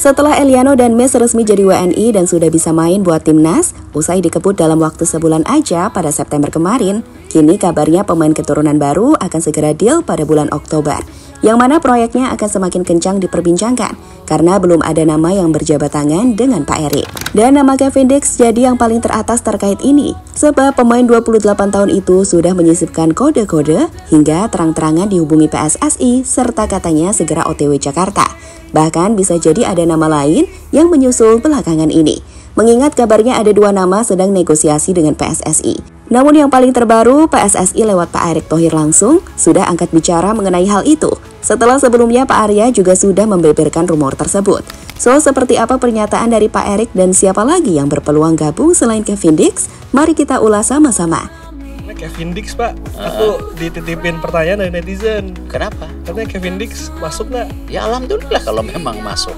Setelah Eliano dan Mes resmi jadi WNI dan sudah bisa main buat timnas, usai dikebut dalam waktu sebulan aja pada September kemarin, kini kabarnya pemain keturunan baru akan segera deal pada bulan Oktober, yang mana proyeknya akan semakin kencang diperbincangkan, karena belum ada nama yang berjabat tangan dengan Pak Erik. Dan nama Kevin Dix jadi yang paling teratas terkait ini, sebab pemain 28 tahun itu sudah menyisipkan kode-kode hingga terang-terangan dihubungi PSSI, serta katanya segera OTW Jakarta. Bahkan bisa jadi ada nama lain yang menyusul belakangan ini, mengingat kabarnya ada 2 nama sedang negosiasi dengan PSSI. Namun yang paling terbaru, PSSI lewat Pak Erick Thohir langsung sudah angkat bicara mengenai hal itu. Setelah sebelumnya Pak Arya juga sudah membeberkan rumor tersebut. So, seperti apa pernyataan dari Pak Erick dan siapa lagi yang berpeluang gabung selain Kevin Dix? Mari kita ulas sama-sama. Kevin Dix, Pak. Aku dititipin pertanyaan dari netizen. Kenapa? Katanya Kevin Dix masuk nggak? Ya alhamdulillah kalau memang masuk.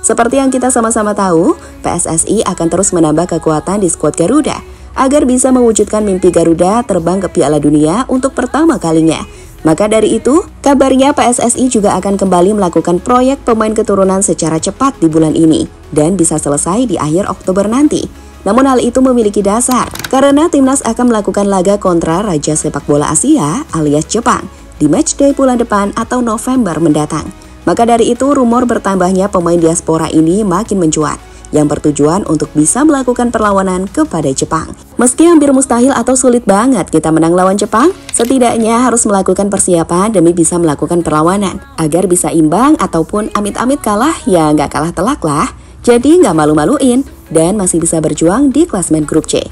Seperti yang kita sama-sama tahu, PSSI akan terus menambah kekuatan di skuad Garuda agar bisa mewujudkan mimpi Garuda terbang ke Piala Dunia untuk pertama kalinya. Maka dari itu, kabarnya PSSI juga akan kembali melakukan proyek pemain keturunan secara cepat di bulan ini dan bisa selesai di akhir Oktober nanti. Namun hal itu memiliki dasar karena timnas akan melakukan laga kontra Raja Sepak Bola Asia alias Jepang di matchday bulan depan atau November mendatang. Maka dari itu, rumor bertambahnya pemain diaspora ini makin mencuat, yang bertujuan untuk bisa melakukan perlawanan kepada Jepang. Meski hampir mustahil atau sulit banget kita menang lawan Jepang, setidaknya harus melakukan persiapan demi bisa melakukan perlawanan, agar bisa imbang ataupun amit-amit kalah ya nggak kalah telak lah, jadi nggak malu-maluin, dan masih bisa berjuang di klasmen grup C.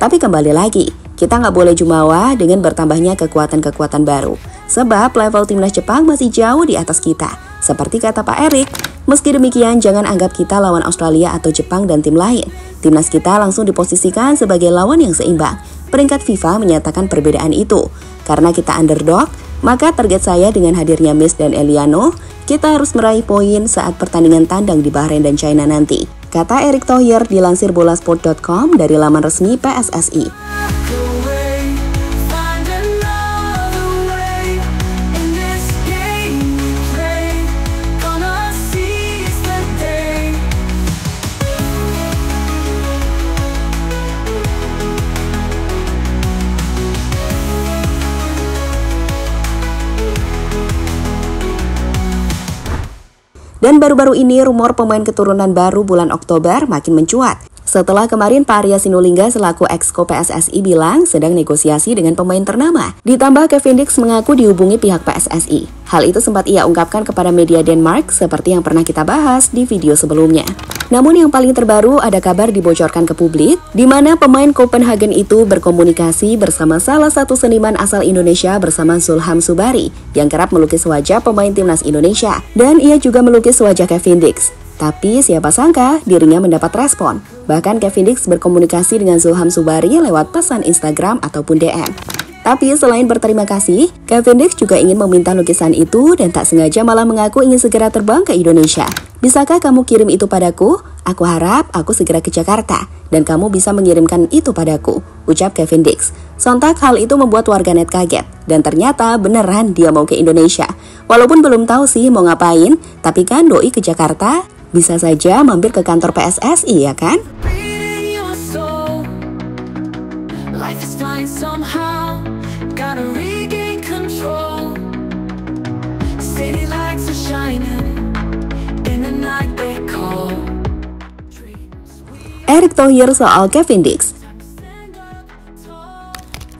Tapi kembali lagi, kita nggak boleh jumawa dengan bertambahnya kekuatan-kekuatan baru, sebab level timnas Jepang masih jauh di atas kita. Seperti kata Pak Erik, meski demikian jangan anggap kita lawan Australia atau Jepang dan tim lain. Timnas kita langsung diposisikan sebagai lawan yang seimbang. Peringkat FIFA menyatakan perbedaan itu. Karena kita underdog, maka target saya dengan hadirnya Mes dan Eliano, kita harus meraih poin saat pertandingan tandang di Bahrain dan China nanti. Kata Erick Thohir dilansir bolasport.com dari laman resmi PSSI. Dan baru-baru ini rumor pemain keturunan baru bulan Oktober makin mencuat. Setelah kemarin Pak Arya Sinulinga selaku Exco PSSI bilang sedang negosiasi dengan pemain ternama. Ditambah Kevin Dix mengaku dihubungi pihak PSSI. Hal itu sempat ia ungkapkan kepada media Denmark seperti yang pernah kita bahas di video sebelumnya. Namun yang paling terbaru ada kabar dibocorkan ke publik, di mana pemain Copenhagen itu berkomunikasi bersama salah satu seniman asal Indonesia bersama Zulham Subari, yang kerap melukis wajah pemain timnas Indonesia, dan ia juga melukis wajah Kevin Dix. Tapi siapa sangka dirinya mendapat respon. Bahkan Kevin Dix berkomunikasi dengan Zulham Subari lewat pesan Instagram ataupun DM. Tapi selain berterima kasih, Kevin Dix juga ingin meminta lukisan itu dan tak sengaja malah mengaku ingin segera terbang ke Indonesia. Bisakah kamu kirim itu padaku? Aku harap aku segera ke Jakarta dan kamu bisa mengirimkan itu padaku, ucap Kevin Dix. Sontak hal itu membuat warganet kaget dan ternyata beneran dia mau ke Indonesia. Walaupun belum tahu sih mau ngapain, tapi kan doi ke Jakarta, bisa saja mampir ke kantor PSSI ya kan? Erick Thohir soal Kevin Dix.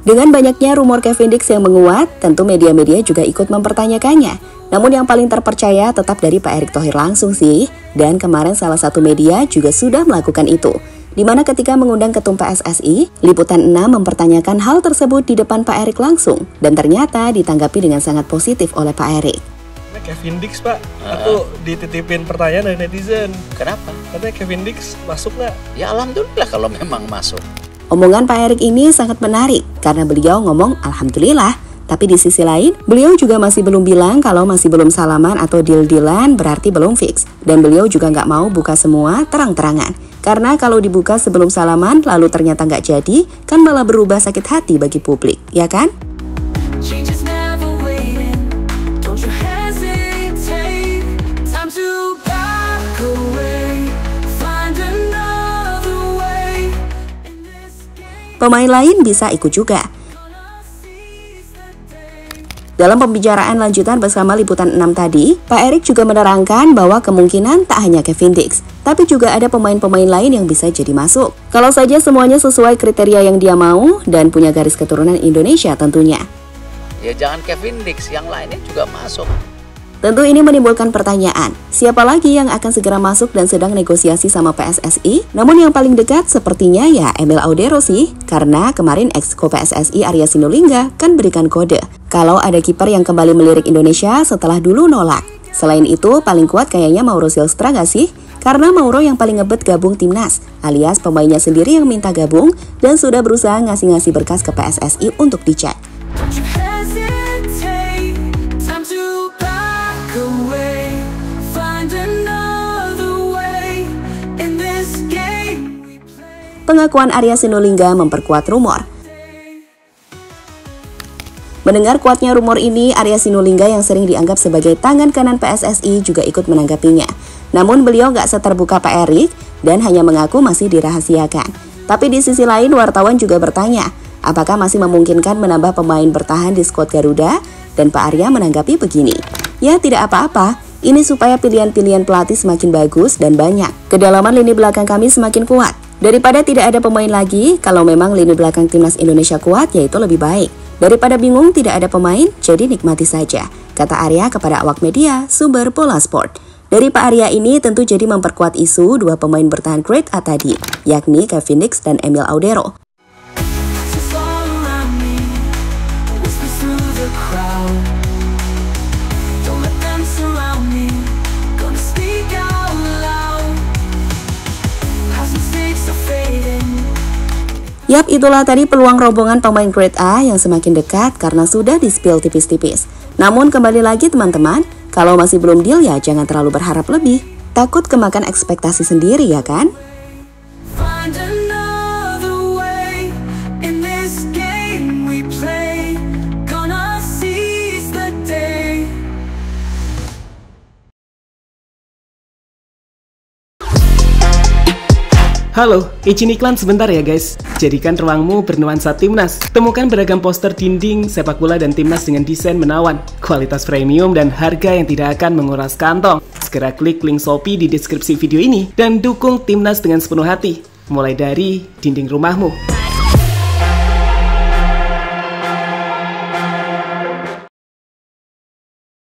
Dengan banyaknya rumor Kevin Dix yang menguat, tentu media-media juga ikut mempertanyakannya. Namun yang paling terpercaya tetap dari Pak Erick Thohir langsung sih. Dan kemarin salah satu media juga sudah melakukan itu. Di mana ketika mengundang Ketum PSSI, Liputan 6 mempertanyakan hal tersebut di depan Pak Erick langsung. Dan ternyata ditanggapi dengan sangat positif oleh Pak Erick. Kevin Dix, Pak. Aku dititipin pertanyaan dari netizen. Kenapa? Katanya Kevin Dix masuk nggak? Ya alhamdulillah kalau memang masuk. Omongan Pak Erick ini sangat menarik karena beliau ngomong alhamdulillah. Tapi di sisi lain, beliau juga masih belum bilang kalau masih belum salaman atau deal-dealan berarti belum fix. Dan beliau juga nggak mau buka semua terang-terangan. Karena kalau dibuka sebelum salaman lalu ternyata nggak jadi, kan malah berubah sakit hati bagi publik, ya kan? Pemain lain bisa ikut juga. Dalam pembicaraan lanjutan bersama Liputan 6 tadi, Pak Erik juga menerangkan bahwa kemungkinan tak hanya Kevin Dix, tapi juga ada pemain-pemain lain yang bisa jadi masuk. Kalau saja semuanya sesuai kriteria yang dia mau dan punya garis keturunan Indonesia tentunya. Ya jangan Kevin Dix, yang lainnya juga masuk. Tentu ini menimbulkan pertanyaan, siapa lagi yang akan segera masuk dan sedang negosiasi sama PSSI? Namun yang paling dekat sepertinya ya Emil Audero sih, karena kemarin ex-ko PSSI Arya Sinulinga kan berikan kode kalau ada kiper yang kembali melirik Indonesia setelah dulu nolak. Selain itu, paling kuat kayaknya Mauro Silstra gak sih? Karena Mauro yang paling ngebet gabung timnas, alias pemainnya sendiri yang minta gabung dan sudah berusaha ngasih-ngasih berkas ke PSSI untuk dicek. Pengakuan Arya Sinulinga memperkuat rumor. Mendengar kuatnya rumor ini, Arya Sinulinga yang sering dianggap sebagai tangan kanan PSSI juga ikut menanggapinya. Namun beliau gak seterbuka Pak Erik dan hanya mengaku masih dirahasiakan. Tapi di sisi lain wartawan juga bertanya, apakah masih memungkinkan menambah pemain bertahan di skuad Garuda? Dan Pak Arya menanggapi begini, ya tidak apa-apa, ini supaya pilihan-pilihan pelatih semakin bagus dan banyak. Kedalaman lini belakang kami semakin kuat. Daripada tidak ada pemain lagi, kalau memang lini belakang timnas Indonesia kuat, yaitu lebih baik. Daripada bingung tidak ada pemain, jadi nikmati saja, kata Arya kepada awak media sumber Bola Sport. Dari Pak Arya ini tentu jadi memperkuat isu dua pemain bertahan grade A tadi, yakni Kevin Dix dan Emil Audero. Yap, itulah tadi peluang rombongan pemain grade A yang semakin dekat karena sudah di-spill tipis-tipis. Namun kembali lagi teman-teman, kalau masih belum deal ya jangan terlalu berharap lebih. Takut kemakan ekspektasi sendiri ya kan? Halo, izin iklan sebentar ya guys. Jadikan ruangmu bernuansa timnas. Temukan beragam poster dinding, sepak bola dan timnas dengan desain menawan, kualitas premium dan harga yang tidak akan menguras kantong. Segera klik link Shopee di deskripsi video ini dan dukung timnas dengan sepenuh hati. Mulai dari dinding rumahmu.